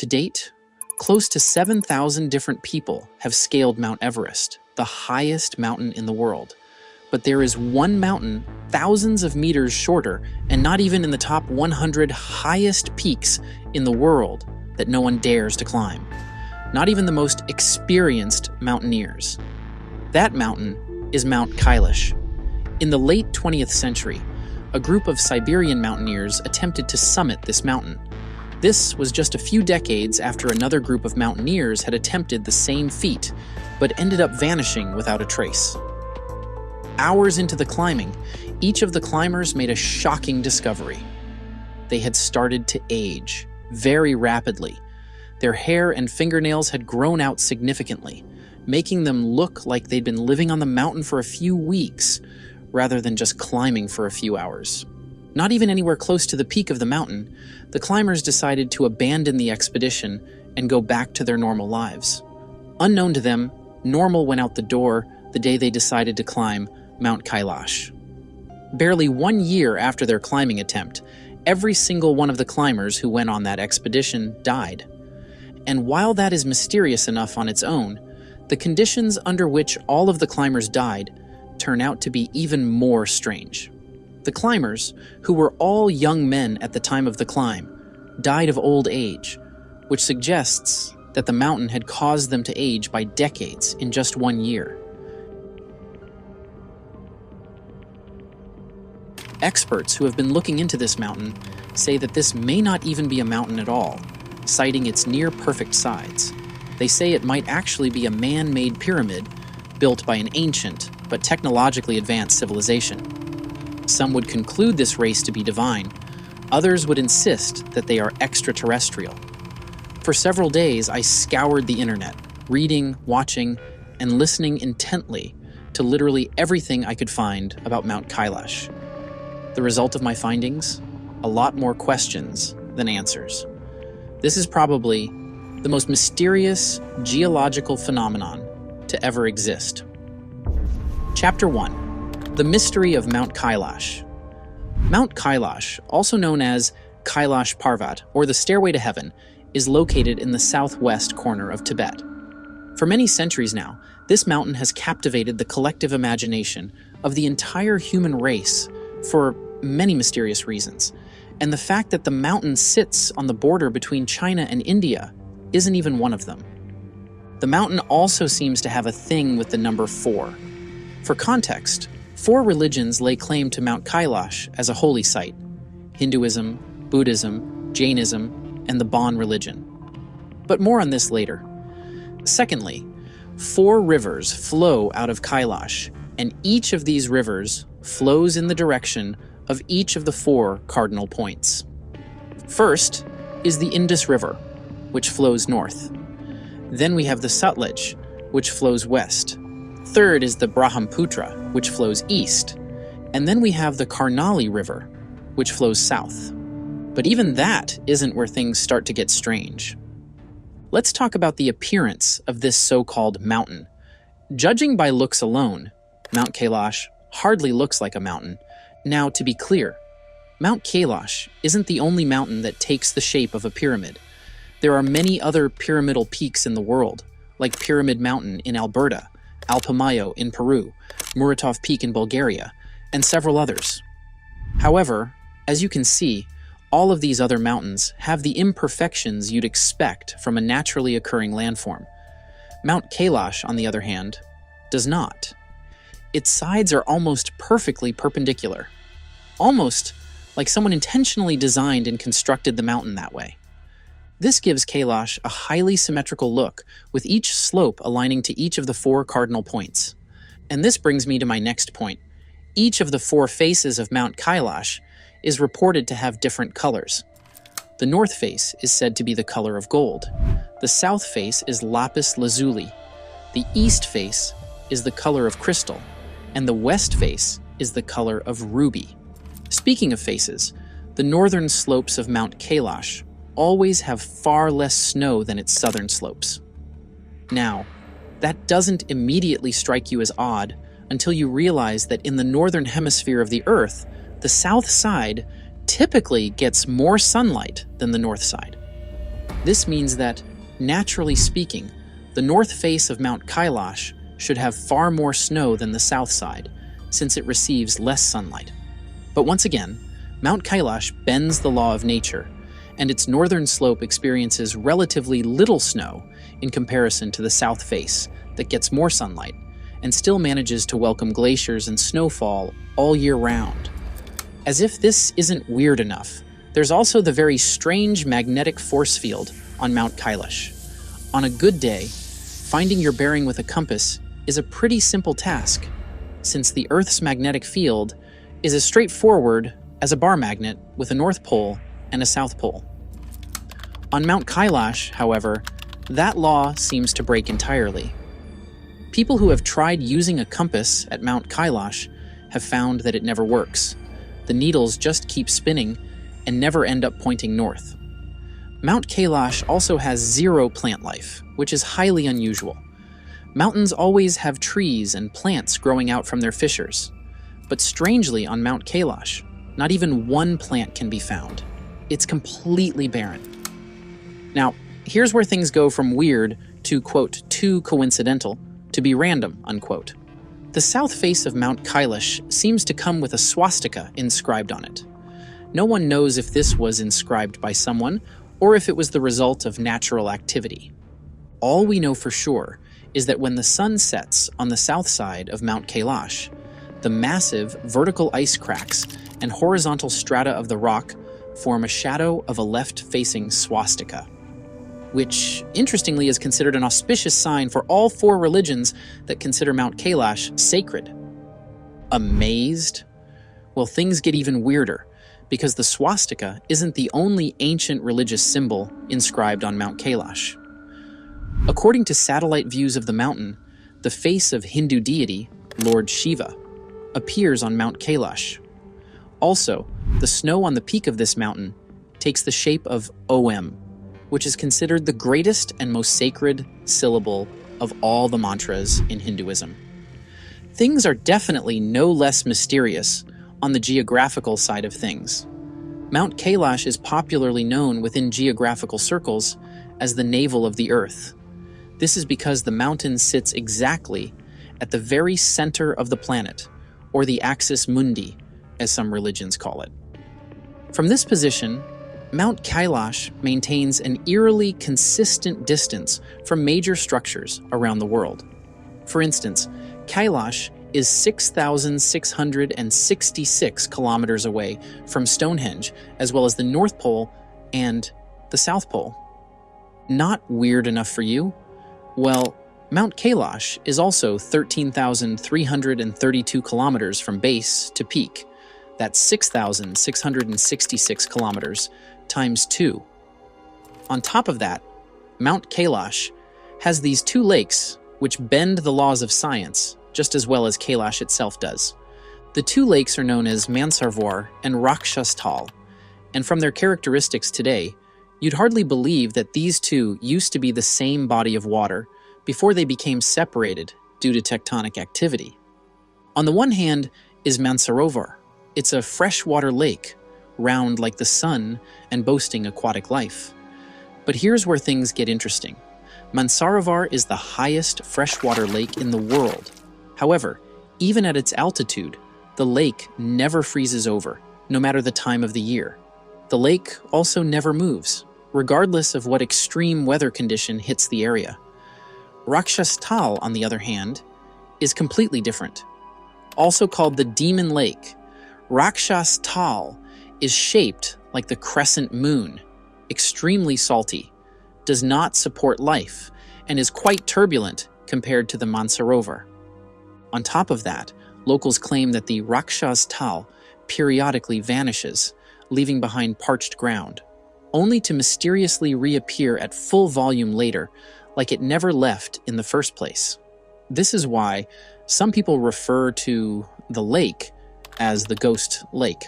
To date, close to 7,000 different people have scaled Mount Everest, the highest mountain in the world. But there is one mountain thousands of meters shorter and not even in the top 100 highest peaks in the world that no one dares to climb. Not even the most experienced mountaineers. That mountain is Mount Kailash. In the late 20th century, a group of Siberian mountaineers attempted to summit this mountain. This was just a few decades after another group of mountaineers had attempted the same feat, but ended up vanishing without a trace. Hours into the climbing, each of the climbers made a shocking discovery. They had started to age very rapidly. Their hair and fingernails had grown out significantly, making them look like they'd been living on the mountain for a few weeks, rather than just climbing for a few hours. Not even anywhere close to the peak of the mountain, the climbers decided to abandon the expedition and go back to their normal lives. Unknown to them, normal went out the door the day they decided to climb Mount Kailash. Barely 1 year after their climbing attempt, every single one of the climbers who went on that expedition died. And while that is mysterious enough on its own, the conditions under which all of the climbers died turn out to be even more strange. The climbers, who were all young men at the time of the climb, died of old age, which suggests that the mountain had caused them to age by decades in just 1 year. Experts who have been looking into this mountain say that this may not even be a mountain at all, citing its near-perfect sides. They say it might actually be a man-made pyramid built by an ancient but technologically advanced civilization. Some would conclude this race to be divine. Others would insist that they are extraterrestrial. For several days, I scoured the internet, reading, watching, and listening intently to literally everything I could find about Mount Kailash. The result of my findings? A lot more questions than answers. This is probably the most mysterious geological phenomenon to ever exist. Chapter 1. The Mystery of Mount Kailash. Mount Kailash, also known as Kailash Parvat, or the Stairway to Heaven, is located in the southwest corner of Tibet. For many centuries now, this mountain has captivated the collective imagination of the entire human race for many mysterious reasons. And the fact that the mountain sits on the border between China and India isn't even one of them. The mountain also seems to have a thing with the number 4. For context, 4 religions lay claim to Mount Kailash as a holy site: Hinduism, Buddhism, Jainism, and the Bon religion. But more on this later. Secondly, 4 rivers flow out of Kailash, and each of these rivers flows in the direction of each of the 4 cardinal points. First is the Indus River, which flows north. Then we have the Sutlej, which flows west. Third is the Brahmaputra, which flows east. And then we have the Karnali River, which flows south. But even that isn't where things start to get strange. Let's talk about the appearance of this so-called mountain. Judging by looks alone, Mount Kailash hardly looks like a mountain. Now, to be clear, Mount Kailash isn't the only mountain that takes the shape of a pyramid. There are many other pyramidal peaks in the world, like Pyramid Mountain in Alberta, Alpamayo in Peru, Muratov Peak in Bulgaria, and several others. However, as you can see, all of these other mountains have the imperfections you'd expect from a naturally occurring landform. Mount Kailash, on the other hand, does not. Its sides are almost perfectly perpendicular, almost like someone intentionally designed and constructed the mountain that way. This gives Kailash a highly symmetrical look, with each slope aligning to each of the 4 cardinal points. And this brings me to my next point. Each of the 4 faces of Mount Kailash is reported to have different colors. The north face is said to be the color of gold. The south face is lapis lazuli. The east face is the color of crystal. And the west face is the color of ruby. Speaking of faces, the northern slopes of Mount Kailash always have far less snow than its southern slopes. Now, that doesn't immediately strike you as odd until you realize that in the northern hemisphere of the Earth, the south side typically gets more sunlight than the north side. This means that, naturally speaking, the north face of Mount Kailash should have far more snow than the south side, since it receives less sunlight. But once again, Mount Kailash bends the law of nature, and its northern slope experiences relatively little snow in comparison to the south face that gets more sunlight and still manages to welcome glaciers and snowfall all year round. As if this isn't weird enough, there's also the very strange magnetic force field on Mount Kailash. On a good day, finding your bearing with a compass is a pretty simple task, since the Earth's magnetic field is as straightforward as a bar magnet with a North Pole and a South Pole. On Mount Kailash, however, that law seems to break entirely. People who have tried using a compass at Mount Kailash have found that it never works. The needles just keep spinning and never end up pointing north. Mount Kailash also has zero plant life, which is highly unusual. Mountains always have trees and plants growing out from their fissures. But strangely, on Mount Kailash, not even one plant can be found. It's completely barren. Now, here's where things go from weird to, quote, too coincidental to be random, unquote. The south face of Mount Kailash seems to come with a swastika inscribed on it. No one knows if this was inscribed by someone or if it was the result of natural activity. All we know for sure is that when the sun sets on the south side of Mount Kailash, the massive vertical ice cracks and horizontal strata of the rock form a shadow of a left-facing swastika, which, interestingly, is considered an auspicious sign for all four religions that consider Mount Kailash sacred. Amazed? Well, things get even weirder, because the swastika isn't the only ancient religious symbol inscribed on Mount Kailash. According to satellite views of the mountain, the face of Hindu deity, Lord Shiva, appears on Mount Kailash. Also, the snow on the peak of this mountain takes the shape of Om, which is considered the greatest and most sacred syllable of all the mantras in Hinduism. Things are definitely no less mysterious on the geographical side of things. Mount Kailash is popularly known within geographical circles as the navel of the earth. This is because the mountain sits exactly at the very center of the planet, or the axis mundi, as some religions call it. From this position, Mount Kailash maintains an eerily consistent distance from major structures around the world. For instance, Kailash is 6,666 kilometers away from Stonehenge, as well as the North Pole and the South Pole. Not weird enough for you? Well, Mount Kailash is also 13,332 kilometers from base to peak. That's 6,666 kilometers times 2. On top of that, Mount Kailash has these two lakes which bend the laws of science just as well as Kailash itself does. The two lakes are known as Mansarovar and Rakshastal, and from their characteristics today, you'd hardly believe that these two used to be the same body of water before they became separated due to tectonic activity. On the one hand is Mansarovar. It's a freshwater lake, round like the sun and boasting aquatic life. But here's where things get interesting. Mansarovar is the highest freshwater lake in the world. However, even at its altitude, the lake never freezes over, no matter the time of the year. The lake also never moves, regardless of what extreme weather condition hits the area. Rakshastal, on the other hand, is completely different. Also called the Demon Lake, Rakshastal is shaped like the crescent moon, extremely salty, does not support life, and is quite turbulent compared to the Mansarovar. On top of that, locals claim that the Rakshastal periodically vanishes, leaving behind parched ground, only to mysteriously reappear at full volume later, like it never left in the first place. This is why some people refer to the lake as the Ghost Lake.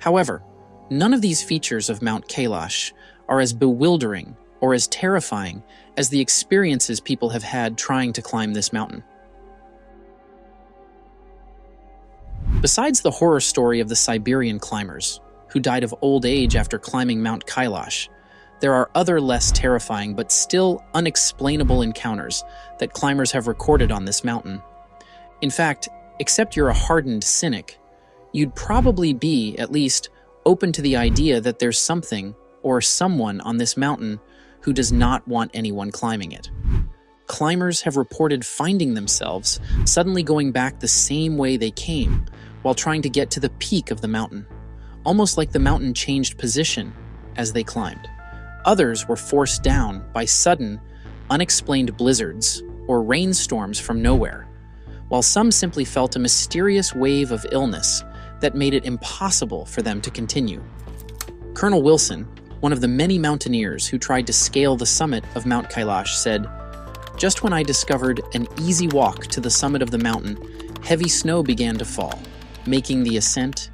However, none of these features of Mount Kailash are as bewildering or as terrifying as the experiences people have had trying to climb this mountain. Besides the horror story of the Siberian climbers, who died of old age after climbing Mount Kailash, There are other less terrifying but still unexplainable encounters that climbers have recorded on this mountain. In fact, except you're a hardened cynic, you'd probably be, at least, open to the idea that there's something or someone on this mountain who does not want anyone climbing it. Climbers have reported finding themselves suddenly going back the same way they came while trying to get to the peak of the mountain, almost like the mountain changed position as they climbed. Others were forced down by sudden, unexplained blizzards or rainstorms from nowhere, while some simply felt a mysterious wave of illness that made it impossible for them to continue. Colonel Wilson, one of the many mountaineers who tried to scale the summit of Mount Kailash, said, "Just when I discovered an easy walk to the summit of the mountain, heavy snow began to fall, making the ascent